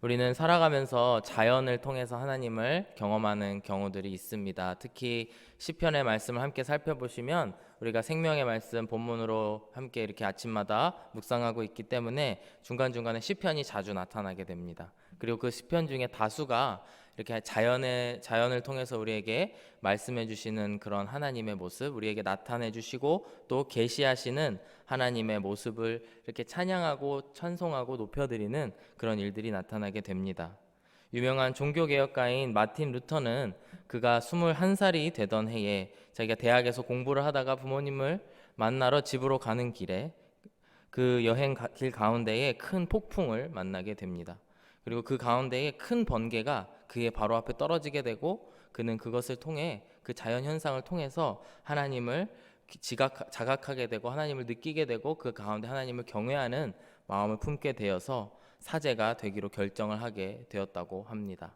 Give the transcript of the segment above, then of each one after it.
우리는 살아가면서 자연을 통해서 하나님을 경험하는 경우들이 있습니다. 특히 시편의 말씀을 함께 살펴보시면 우리가 생명의 말씀 본문으로 함께 이렇게 아침마다 묵상하고 있기 때문에 중간중간에 시편이 자주 나타나게 됩니다. 그리고 그 시편 중에 다수가 이렇게 자연을 통해서 우리에게 말씀해 주시는 그런 하나님의 모습, 우리에게 나타내 주시고 또 계시하시는 하나님의 모습을 이렇게 찬양하고 찬송하고 높여드리는 그런 일들이 나타나게 됩니다. 유명한 종교개혁가인 마틴 루터는 그가 21살이 되던 해에 자기가 대학에서 공부를 하다가 부모님을 만나러 집으로 가는 길에 그 길 가운데에 큰 폭풍을 만나게 됩니다. 그리고 그 가운데에 큰 번개가 그의 바로 앞에 떨어지게 되고 그는 그것을 통해 그 자연 현상을 통해서 하나님을 자각하게 되고 하나님을 느끼게 되고 그 가운데 하나님을 경외하는 마음을 품게 되어서 사제가 되기로 결정을 하게 되었다고 합니다.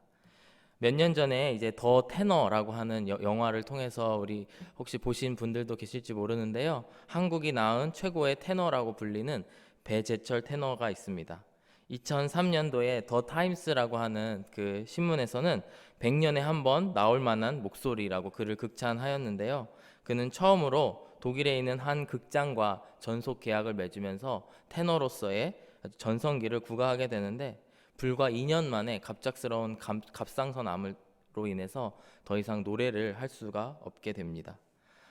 몇 년 전에 이제 더 테너라고 하는 영화를 통해서 우리 혹시 보신 분들도 계실지 모르는데요. 한국이 낳은 최고의 테너라고 불리는 배재철 테너가 있습니다. 2003년도에 더 타임스라고 하는 그 신문에서는 100년에 한 번 나올 만한 목소리라고 그를 극찬하였는데요. 그는 처음으로 독일에 있는 한 극장과 전속 계약을 맺으면서 테너로서의 전성기를 구가하게 되는데 불과 2년 만에 갑작스러운 갑상선암으로 인해서 더 이상 노래를 할 수가 없게 됩니다.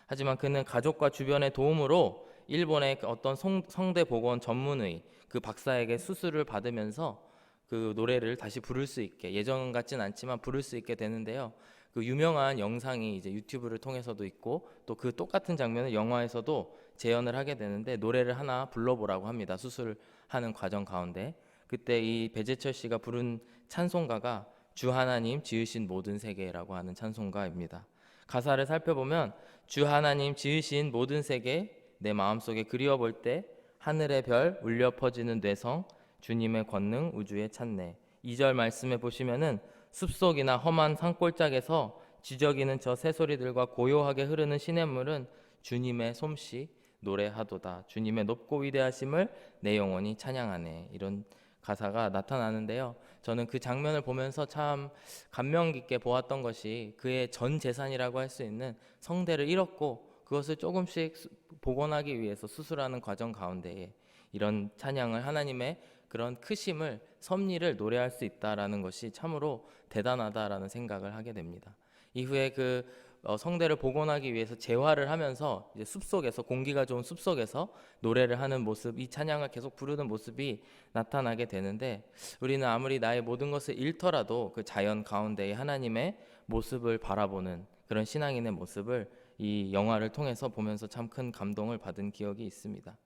하지만 그는 가족과 주변의 도움으로 일본의 어떤 성대보건 전문의 그 박사에게 수술을 받으면서 그 노래를 다시 부를 수 있게, 예전 같진 않지만 부를 수 있게 되는데요. 그 유명한 영상이 이제 유튜브를 통해서도 있고 또 그 똑같은 장면을 영화에서도 재현을 하게 되는데 노래를 하나 불러보라고 합니다. 수술하는 과정 가운데. 그때 이 배재철 씨가 부른 찬송가가 주 하나님 지으신 모든 세계라고 하는 찬송가입니다. 가사를 살펴보면 주 하나님 지으신 모든 세계 내 마음속에 그리워 볼 때 하늘의 별 울려 퍼지는 뇌성 주님의 권능 우주에 찾네. 2절 말씀에 보시면은 숲속이나 험한 산골짜기에서 지저귀는 저 새소리들과 고요하게 흐르는 시냇물은 주님의 솜씨 노래하도다. 주님의 높고 위대하심을 내 영혼이 찬양하네. 이런 가사가 나타나는데요. 저는 그 장면을 보면서 참 감명 깊게 보았던 것이 그의 전 재산이라고 할 수 있는 성대를 잃었고 그것을 조금씩 복원하기 위해서 수술하는 과정 가운데에 이런 찬양을 하나님의 그런 크심을 섭리를 노래할 수 있다라는 것이 참으로 대단하다라는 생각을 하게 됩니다. 이후에 그 성대를 복원하기 위해서 재활을 하면서 이제 숲속에서 공기가 좋은 숲속에서 노래를 하는 모습, 이 찬양을 계속 부르는 모습이 나타나게 되는데 우리는 아무리 나의 모든 것을 잃더라도 그 자연 가운데의 하나님의 모습을 바라보는 그런 신앙인의 모습을 이 영화를 통해서 보면서 참 큰 감동을 받은 기억이 있습니다.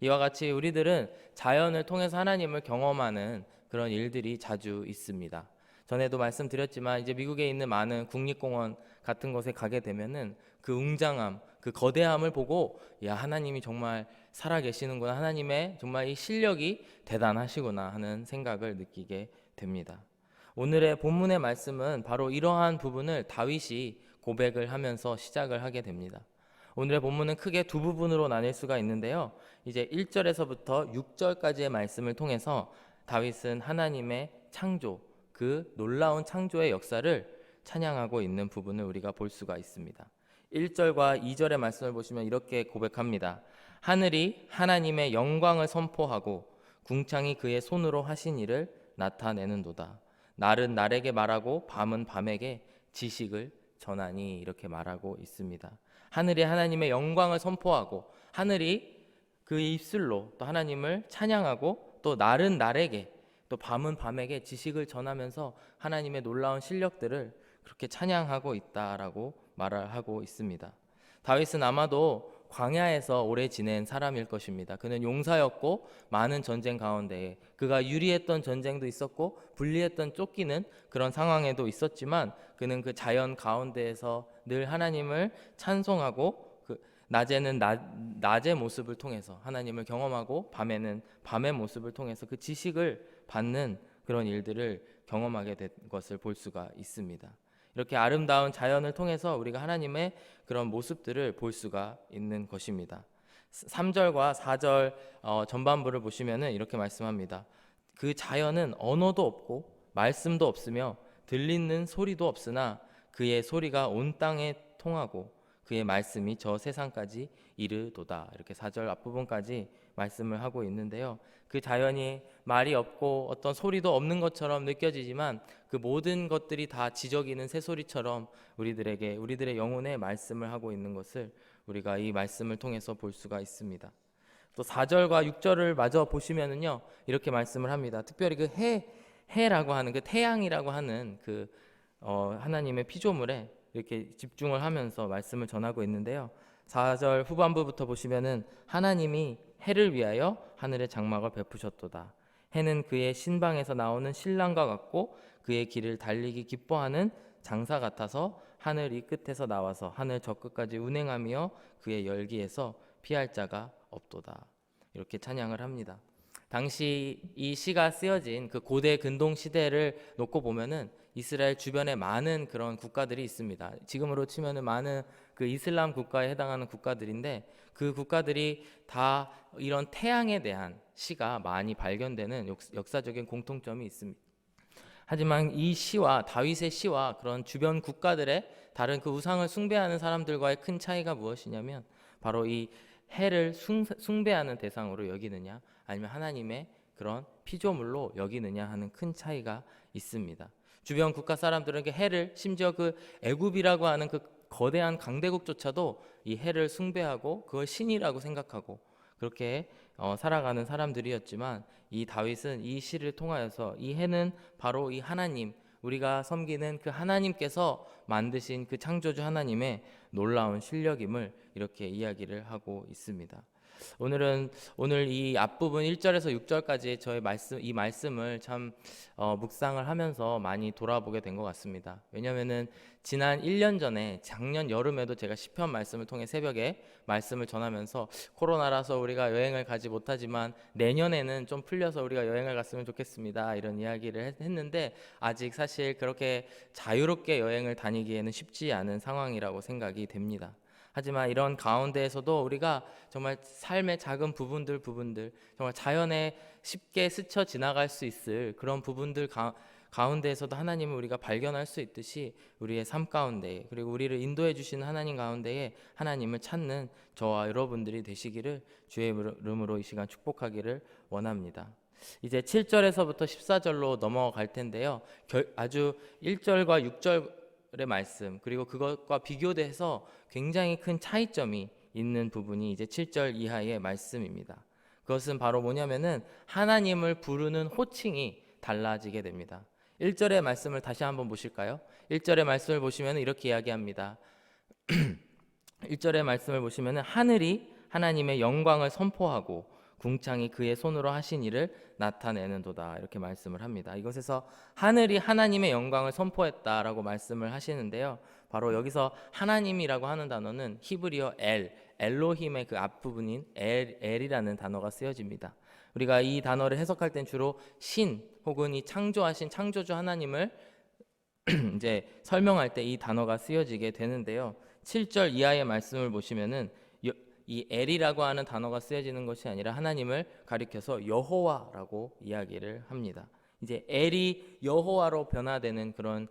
이와 같이 우리들은 자연을 통해서 하나님을 경험하는 그런 일들이 자주 있습니다. 전에도 말씀드렸지만 이제 미국에 있는 많은 국립공원 같은 곳에 가게 되면은 그 웅장함, 그 거대함을 보고 야 하나님이 정말 살아 계시는구나, 하나님의 정말 이 실력이 대단하시구나 하는 생각을 느끼게 됩니다. 오늘의 본문의 말씀은 바로 이러한 부분을 다윗이 고백을 하면서 시작을 하게 됩니다. 오늘의 본문은 크게 두 부분으로 나뉠 수가 있는데요. 이제 1절에서부터 6절까지의 말씀을 통해서 다윗은 하나님의 창조, 그 놀라운 창조의 역사를 찬양하고 있는 부분을 우리가 볼 수가 있습니다. 1절과 2절의 말씀을 보시면 이렇게 고백합니다. 하늘이 하나님의 영광을 선포하고 궁창이 그의 손으로 하신 일을 나타내는도다. 날은 날에게 말하고 밤은 밤에게 지식을 전하니 이렇게 말하고 있습니다. 하늘이 하나님의 영광을 선포하고 하늘이 그 입술로 또 하나님을 찬양하고 또 날은 날에게 또 밤은 밤에게 지식을 전하면서 하나님의 놀라운 실력들을 그렇게 찬양하고 있다라고 말을 하고 있습니다. 다윗은 아마도 광야에서 오래 지낸 사람일 것입니다. 그는 용사였고 많은 전쟁 가운데 그가 유리했던 전쟁도 있었고 불리했던 쫓기는 그런 상황에도 있었지만 그는 그 자연 가운데에서 늘 하나님을 찬송하고 낮에는 낮의 모습을 통해서 하나님을 경험하고 밤에는 밤의 모습을 통해서 그 지식을 받는 그런 일들을 경험하게 된 것을 볼 수가 있습니다. 이렇게 아름다운 자연을 통해서 우리가 하나님의 그런 모습들을 볼 수가 있는 것입니다. 3절과 4절 전반부를 보시면은 이렇게 말씀합니다. 그 자연은 언어도 없고 말씀도 없으며 들리는 소리도 없으나 그의 소리가 온 땅에 통하고 그의 말씀이 저 세상까지 이르도다. 이렇게 4절 앞부분까지 말씀을 하고 있는데요. 그 자연이 말이 없고 어떤 소리도 없는 것처럼 느껴지지만 그 모든 것들이 다 지저귀는 새소리처럼 우리들의 영혼에 말씀을 하고 있는 것을 우리가 이 말씀을 통해서 볼 수가 있습니다. 또 4절과 6절을 마저 보시면은요, 이렇게 말씀을 합니다. 특별히 그 해라고 하는 그 태양이라고 하는 그 하나님의 피조물에 이렇게 집중을 하면서 말씀을 전하고 있는데요. 4절 후반부부터 보시면은 하나님이 해를 위하여 하늘의 장막을 베푸셨도다. 해는 그의 신방에서 나오는 신랑과 같고 그의 길을 달리기 기뻐하는 장사 같아서 하늘 이 끝에서 나와서 하늘 저 끝까지 운행하며 그의 열기에서 피할 자가 없도다. 이렇게 찬양을 합니다. 당시 이 시가 쓰여진 그 고대 근동 시대를 놓고 보면은 이스라엘 주변에 많은 그런 국가들이 있습니다. 지금으로 치면은 많은 그 이슬람 국가에 해당하는 국가들인데 그 국가들이 다 이런 태양에 대한 시가 많이 발견되는 역사적인 공통점이 있습니다. 하지만 이 시와 다윗의 시와 그런 주변 국가들의 다른 그 우상을 숭배하는 사람들과의 큰 차이가 무엇이냐면 바로 이 해를 숭배하는 대상으로 여기느냐 아니면 하나님의 그런 피조물로 여기느냐 하는 큰 차이가 있습니다. 주변 국가 사람들은 그 해를 심지어 그 애굽이라고 하는 그 거대한 강대국조차도 이 해를 숭배하고 그걸 신이라고 생각하고 그렇게 살아가는 사람들이었지만 이 다윗은 이 시를 통하여서 이 해는 바로 이 하나님, 우리가 섬기는 그 하나님께서 만드신 그 창조주 하나님의 놀라운 실력임을 이렇게 이야기를 하고 있습니다. 오늘 이 앞부분 1절에서 6절까지 이 말씀을 참 묵상을 하면서 많이 돌아보게 된 것 같습니다. 왜냐하면은 지난 1년 전에 작년 여름에도 제가 시편 말씀을 통해 새벽에 말씀을 전하면서 코로나라서 우리가 여행을 가지 못하지만 내년에는 좀 풀려서 우리가 여행을 갔으면 좋겠습니다. 이런 이야기를 했는데 아직 사실 그렇게 자유롭게 여행을 다니기에는 쉽지 않은 상황이라고 생각이 됩니다. 하지만 이런 가운데에서도 우리가 정말 삶의 작은 부분들 정말 자연에 쉽게 스쳐 지나갈 수 있을 그런 부분들 가운데에서도 하나님을 우리가 발견할 수 있듯이 우리의 삶 가운데 그리고 우리를 인도해 주시는 하나님 가운데에 하나님을 찾는 저와 여러분들이 되시기를 주의 이름으로 이 시간 축복하기를 원합니다. 이제 7절에서부터 14절로 넘어갈 텐데요. 아주 1절과 6절의 말씀 그리고 그것과 비교돼서 굉장히 큰 차이점이 있는 부분이 이제 7절 이하의 말씀입니다. 그것은 바로 뭐냐면은 하나님을 부르는 호칭이 달라지게 됩니다. 1절의 말씀을 다시 한번 보실까요? 1절의 말씀을 보시면 이렇게 이야기합니다. 1절의 말씀을 보시면 하늘이 하나님의 영광을 선포하고 궁창이 그의 손으로 하신 일을 나타내는도다 이렇게 말씀을 합니다. 이것에서 하늘이 하나님의 영광을 선포했다라고 말씀을 하시는데요. 바로 여기서 하나님이라고 하는 단어는 히브리어 엘로힘의 그 앞부분인 엘이라는 단어가 쓰여집니다. 우리가 이 단어를 해석할 땐 주로 신 혹은 이 창조하신 창조주 하나님을 이제 설명할 때 이 단어가 쓰여지게 되는데요. 7절 이하의 말씀을 보시면은 이 엘이라고 하는 단어가 쓰여지는 것이 아니라 하나님을 가리켜서 여호와라고 이야기를 합니다. 이제 엘이 여호와로 변화되는 그런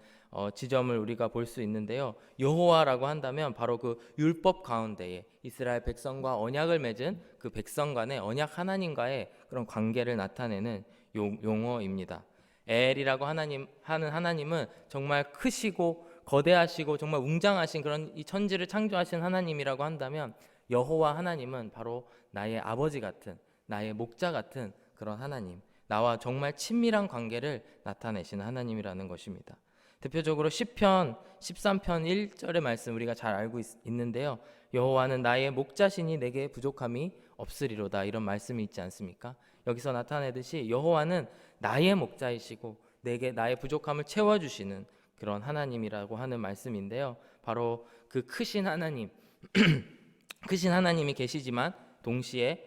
지점을 우리가 볼 수 있는데요. 여호와라고 한다면 바로 그 율법 가운데에 이스라엘 백성과 언약을 맺은 그 백성 간의 언약 하나님과의 그런 관계를 나타내는 용어입니다. 엘이라고 하는 하나님은 정말 크시고 거대하시고 정말 웅장하신 그런 이 천지를 창조하신 하나님이라고 한다면 여호와 하나님은 바로 나의 아버지 같은 나의 목자 같은 그런 하나님, 나와 정말 친밀한 관계를 나타내시는 하나님이라는 것입니다. 대표적으로 시편 13편 1절의 말씀 우리가 잘 알고 있는데요. 여호와는 나의 목자시니 내게 부족함이 없으리로다 이런 말씀이 있지 않습니까? 여기서 나타내듯이 여호와는 나의 목자이시고 내게 나의 부족함을 채워주시는 그런 하나님이라고 하는 말씀인데요. 바로 그 크신 하나님 크신 하나님이 계시지만 동시에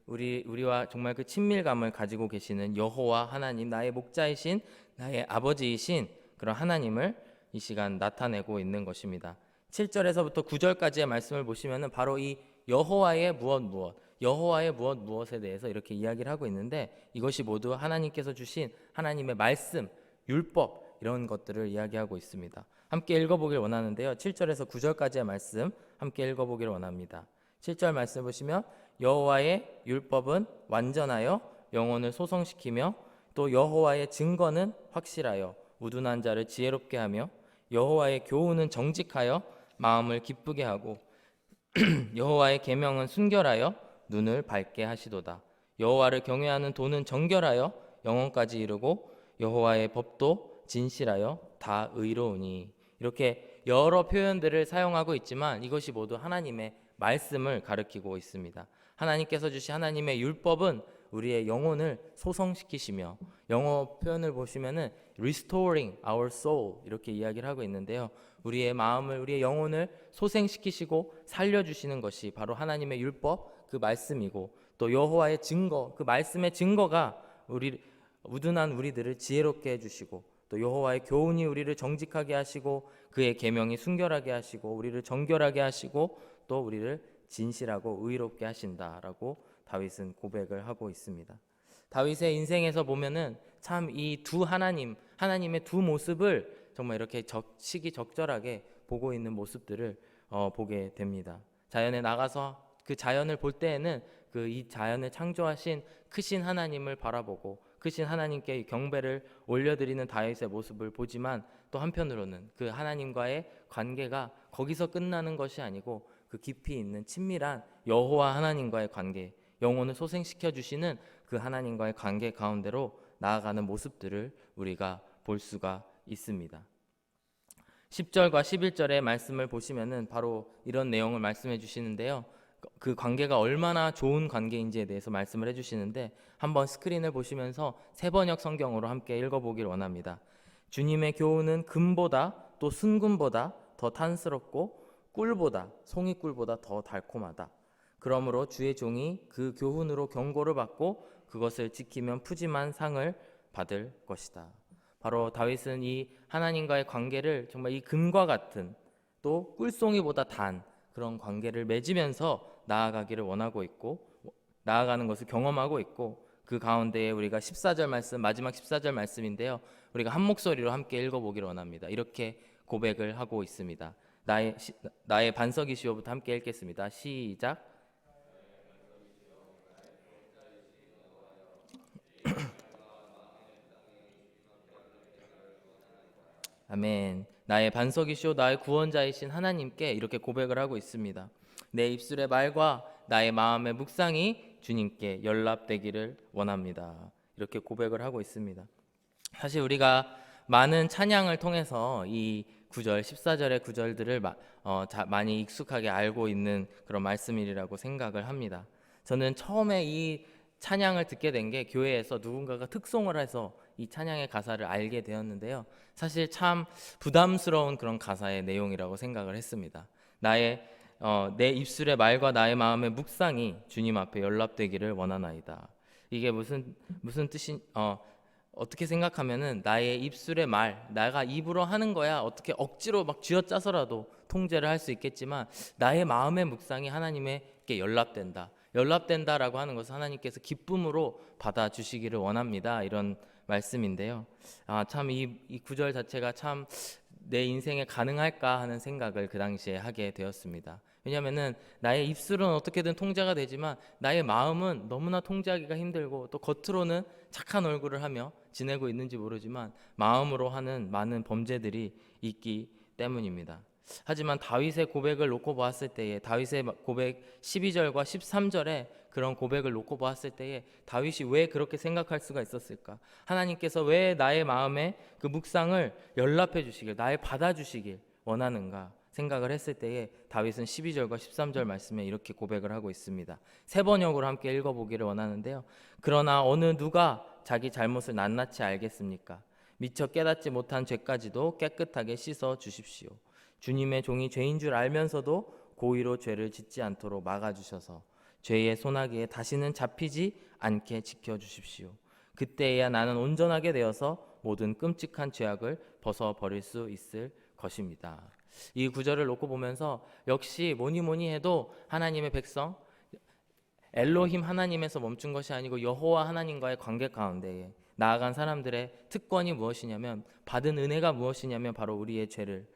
우리와 정말 그 친밀감을 가지고 계시는 여호와 하나님, 나의 목자이신 나의 아버지이신 그런 하나님을 이 시간 나타내고 있는 것입니다. 7절에서부터 9절까지의 말씀을 보시면은 바로 이 여호와의 무엇 여호와의 무엇에 대해서 이렇게 이야기를 하고 있는데, 이것이 모두 하나님께서 주신 하나님의 말씀, 율법, 이런 것들을 이야기하고 있습니다. 함께 읽어보길 원하는데요, 7절에서 9절까지의 말씀 함께 읽어보길 원합니다. 7절 말씀 보시면, 여호와의 율법은 완전하여 영혼을 소성시키며 또 여호와의 증거는 확실하여 우둔한 자를 지혜롭게 하며 여호와의 교훈은 정직하여 마음을 기쁘게 하고 여호와의 계명은 순결하여 눈을 밝게 하시도다. 여호와를 경외하는 도는 정결하여 영혼까지 이르고 여호와의 법도 진실하여 다 의로우니. 이렇게 여러 표현들을 사용하고 있지만 이것이 모두 하나님의 말씀을 가리키고 있습니다. 하나님께서 주신 하나님의 율법은 우리의 영혼을 소성시키시며, 영어 표현을 보시면은 restoring our soul 이렇게 이야기를 하고 있는데요, 우리의 마음을, 우리의 영혼을 소생시키시고 살려주시는 것이 바로 하나님의 율법, 그 말씀이고, 또 여호와의 증거, 그 말씀의 증거가 우둔한 우리들을 지혜롭게 해주시고, 또 여호와의 교훈이 우리를 정직하게 하시고, 그의 계명이 순결하게 하시고, 우리를 정결하게 하시고, 또 우리를 진실하고 의롭게 하신다라고 다윗은 고백을 하고 있습니다. 다윗의 인생에서 보면은 참 이 두 하나님의 두 모습을 정말 이렇게 시기적절하게 보고 있는 모습들을 보게 됩니다. 자연에 나가서 그 자연을 볼 때에는 그 이 자연을 창조하신 크신 하나님을 바라보고 크신 하나님께 경배를 올려드리는 다윗의 모습을 보지만, 또 한편으로는 그 하나님과의 관계가 거기서 끝나는 것이 아니고 그 깊이 있는 친밀한 여호와 하나님과의 관계, 영혼을 소생시켜 주시는 그 하나님과의 관계 가운데로 나아가는 모습들을 우리가 볼 수가 있습니다. 10절과 11절의 말씀을 보시면은 바로 이런 내용을 말씀해 주시는데요, 그 관계가 얼마나 좋은 관계인지에 대해서 말씀을 해주시는데, 한번 스크린을 보시면서 세번역 성경으로 함께 읽어보길 원합니다. 주님의 교훈은 금보다 또 순금보다 더 탄스럽고 꿀보다, 송이꿀보다 더 달콤하다. 그러므로 주의 종이 그 교훈으로 경고를 받고 그것을 지키면 푸짐한 상을 받을 것이다. 바로 다윗은 이 하나님과의 관계를 정말 이 금과 같은, 또 꿀송이보다 단 그런 관계를 맺으면서 나아가기를 원하고 있고, 나아가는 것을 경험하고 있고, 그 가운데에 우리가 14절 말씀, 마지막 14절 말씀인데요, 우리가 한 목소리로 함께 읽어보기를 원합니다. 이렇게 고백을 하고 있습니다. 나의 반석이시오부터 함께 읽겠습니다. 시작. 아멘. 나의 반석이시오 나의 구원자이신 하나님께 이렇게 고백을 하고 있습니다. 내 입술의 말과 나의 마음의 묵상이 주님께 연락되기를 원합니다. 이렇게 고백을 하고 있습니다. 사실 우리가 많은 찬양을 통해서 이 9절, 14절의 구절들을 많이 익숙하게 알고 있는 그런 말씀이라고 생각을 합니다. 저는 처음에 이 찬양을 듣게 된 게 교회에서 누군가가 특송을 해서 이 찬양의 가사를 알게 되었는데요, 사실 참 부담스러운 그런 가사의 내용이라고 생각을 했습니다. 내 입술의 말과 나의 마음의 묵상이 주님 앞에 연락되기를 원하나이다. 이게 무슨 뜻이 어떻게 생각하면은 나의 입술의 말, 내가 입으로 하는 거야 어떻게 억지로 막 쥐어짜서라도 통제를 할 수 있겠지만, 나의 마음의 묵상이 하나님께 연락된다라고 하는 것을 하나님께서 기쁨으로 받아주시기를 원합니다. 이런 말씀인데요, 참 이 구절 자체가 참 내 인생에 가능할까 하는 생각을 그 당시에 하게 되었습니다. 왜냐하면은 나의 입술은 어떻게든 통제가 되지만 나의 마음은 너무나 통제하기가 힘들고, 또 겉으로는 착한 얼굴을 하며 지내고 있는지 모르지만 마음으로 하는 많은 범죄들이 있기 때문입니다. 하지만 다윗의 고백을 놓고 보았을 때에, 다윗의 고백 12절과 13절에 그런 고백을 놓고 보았을 때에 다윗이 왜 그렇게 생각할 수가 있었을까? 하나님께서 왜 나의 마음에 그 묵상을 연락해 주시길, 나의 받아주시길 원하는가 생각을 했을 때에 다윗은 12절과 13절 말씀에 이렇게 고백을 하고 있습니다. 세 번역으로 함께 읽어보기를 원하는데요, 그러나 어느 누가 자기 잘못을 낱낱이 알겠습니까? 미처 깨닫지 못한 죄까지도 깨끗하게 씻어 주십시오. 주님의 종이 죄인 줄 알면서도 고의로 죄를 짓지 않도록 막아주셔서 죄의 소나기에 다시는 잡히지 않게 지켜주십시오. 그때야 나는 온전하게 되어서 모든 끔찍한 죄악을 벗어버릴 수 있을 것입니다. 이 구절을 놓고 보면서 역시 뭐니 해도 하나님의 백성, 엘로힘 하나님에서 멈춘 것이 아니고 여호와 하나님과의 관계 가운데에 나아간 사람들의 특권이 무엇이냐면, 받은 은혜가 무엇이냐면 바로 우리의 죄를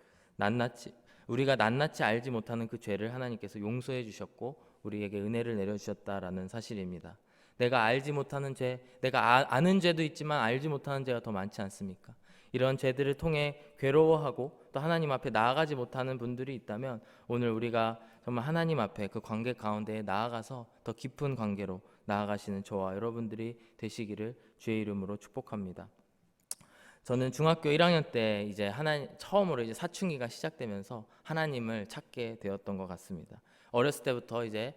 우리가 낱낱이 알지 못하는 그 죄를 하나님께서 용서해 주셨고 우리에게 은혜를 내려주셨다라는 사실입니다. 내가 알지 못하는 죄, 내가 아는 죄도 있지만 알지 못하는 죄가 더 많지 않습니까? 이런 죄들을 통해 괴로워하고 또 하나님 앞에 나아가지 못하는 분들이 있다면, 오늘 우리가 정말 하나님 앞에 그 관계 가운데에 나아가서 더 깊은 관계로 나아가시는 저와 여러분들이 되시기를 주의 이름으로 축복합니다. 저는 중학교 1학년 때 이제 처음으로 이제 사춘기가 시작되면서 하나님을 찾게 되었던 것 같습니다. 어렸을 때부터 이제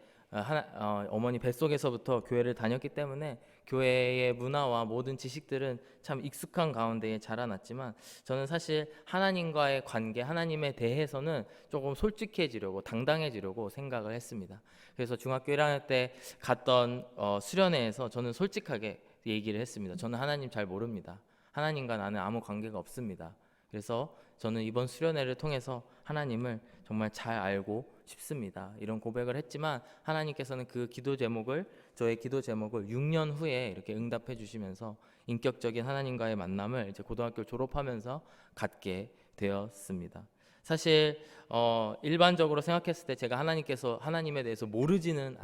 어머니 뱃속에서부터 교회를 다녔기 때문에 교회의 문화와 모든 지식들은 참 익숙한 가운데에 자라났지만, 저는 사실 하나님과의 관계, 하나님에 대해서는 조금 솔직해지려고, 당당해지려고 생각을 했습니다. 그래서 중학교 1학년 때 갔던 수련회에서 저는 솔직하게 얘기를 했습니다. 저는 하나님 잘 모릅니다. 하나님과 나는 아무 관계가 없습니다. 그래서 저는 이번 수련회를 통해서 하나님을 정말 잘 알고 싶습니다. 이런 고백을 했지만 하나님께서는 저의 기도 제목을 6년 후에 이렇게 응답해 주시면서 인격적인 하나님과의 만남을 이제 고등학교 졸업하면서 갖게 되었습니다. 사실 일반적으로 생각했을 때 제가 하나님에 대해서 모르지는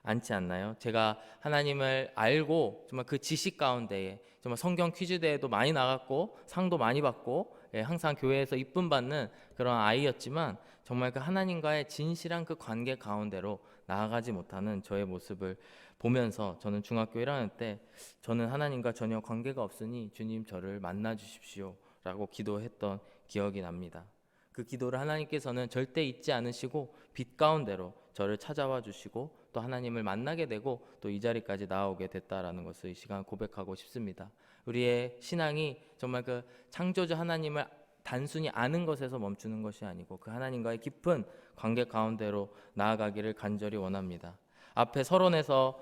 않지 않나요? 제가 하나님을 알고 정말 그 지식 가운데에 정말 성경 퀴즈 대회도 많이 나갔고 상도 많이 받고, 항상 교회에서 이쁨 받는 그런 아이였지만, 정말 그 하나님과의 진실한 그 관계 가운데로 나아가지 못하는 저의 모습을 보면서 저는 중학교 1학년 때 저는 하나님과 전혀 관계가 없으니 주님 저를 만나 주십시오 라고 기도했던 기억이 납니다. 그 기도를 하나님께서는 절대 잊지 않으시고 빛 가운데로 저를 찾아와 주시고 또 하나님을 만나게 되고 또 이 자리까지 나오게 됐다라는 것을 이 시간 고백하고 싶습니다. 우리의 신앙이 정말 그 창조주 하나님을 단순히 아는 것에서 멈추는 것이 아니고 그 하나님과의 깊은 관계 가운데로 나아가기를 간절히 원합니다. 앞에 서론에서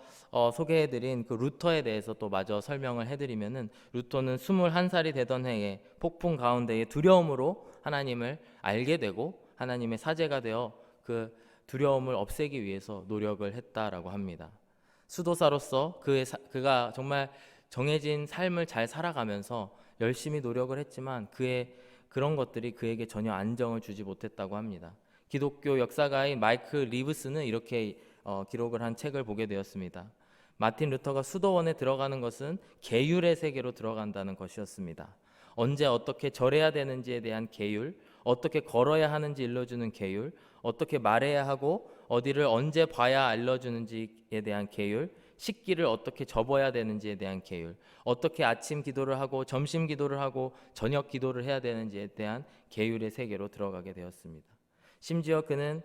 소개해드린 그 루터에 대해서 또 마저 설명을 해드리면은, 루터는 21살이 되던 해에 폭풍 가운데에 두려움으로 하나님을 알게 되고 하나님의 사제가 되어 그 두려움을 없애기 위해서 노력을 했다라고 합니다. 수도사로서 그가 정말 정해진 삶을 잘 살아가면서 열심히 노력을 했지만 그런 것들이 그에게 전혀 안정을 주지 못했다고 합니다. 기독교 역사가인 마이크 리브스는 이렇게 기록을 한 책을 보게 되었습니다. 마틴 루터가 수도원에 들어가는 것은 계율의 세계로 들어간다는 것이었습니다. 언제 어떻게 절해야 되는지에 대한 계율, 어떻게 걸어야 하는지 일러주는 계율, 어떻게 말해야 하고 어디를 언제 봐야 알려주는지에 대한 계율, 식기를 어떻게 접어야 되는지에 대한 계율, 어떻게 아침 기도를 하고 점심 기도를 하고 저녁 기도를 해야 되는지에 대한 계율의 세계로 들어가게 되었습니다. 심지어 그는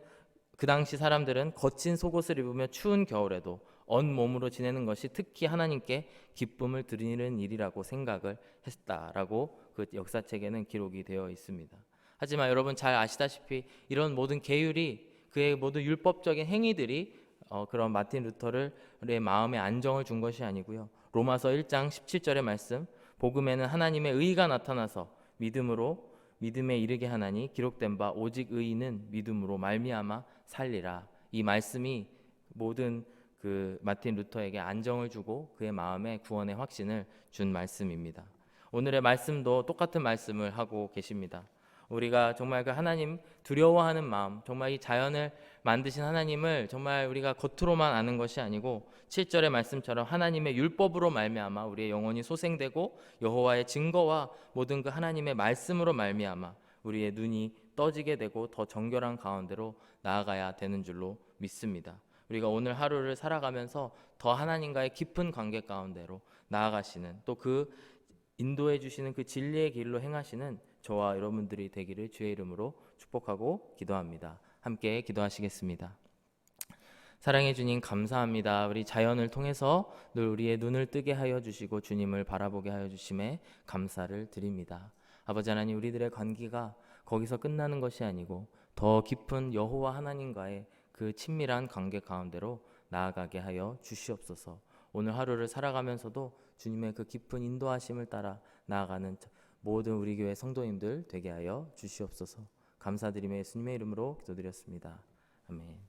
그 당시 사람들은 거친 속옷을 입으며 추운 겨울에도 온몸으로 지내는 것이 특히 하나님께 기쁨을 드리는 일이라고 생각을 했다라고 그 역사책에는 기록이 되어 있습니다. 하지만 여러분 잘 아시다시피 이런 모든 계율이, 그의 모든 율법적인 행위들이 그런 마틴 루터의 마음에 안정을 준 것이 아니고요. 로마서 1장 17절의 말씀, 복음에는 하나님의 의가 나타나서 믿음에 이르게 하나니 기록된 바 오직 의인은 믿음으로 말미암아 살리라. 이 말씀이 모든 그 마틴 루터에게 안정을 주고 그의 마음에 구원의 확신을 준 말씀입니다. 오늘의 말씀도 똑같은 말씀을 하고 계십니다. 우리가 정말 그 하나님 두려워하는 마음, 정말 이 자연을 만드신 하나님을 정말 우리가 겉으로만 아는 것이 아니고 7절의 말씀처럼 하나님의 율법으로 말미암아 우리의 영혼이 소생되고 여호와의 증거와 모든 그 하나님의 말씀으로 말미암아 우리의 눈이 떠지게 되고 더 정결한 가운데로 나아가야 되는 줄로 믿습니다. 우리가 오늘 하루를 살아가면서 더 하나님과의 깊은 관계 가운데로 나아가시는, 또 그 인도해 주시는 그 진리의 길로 행하시는 저와 여러분들이 되기를 주의 이름으로 축복하고 기도합니다. 함께 기도하시겠습니다. 사랑해 주님 감사합니다. 우리 자연을 통해서 늘 우리의 눈을 뜨게 하여 주시고 주님을 바라보게 하여 주심에 감사를 드립니다. 아버지 하나님, 우리들의 관계가 거기서 끝나는 것이 아니고 더 깊은 여호와 하나님과의 그 친밀한 관계 가운데로 나아가게 하여 주시옵소서. 오늘 하루를 살아가면서도 주님의 그 깊은 인도하심을 따라 나아가는 모든 우리 교회 성도님들 되게 하여 주시옵소서. 감사드리며 예수님의 이름으로 기도드렸습니다. 아멘.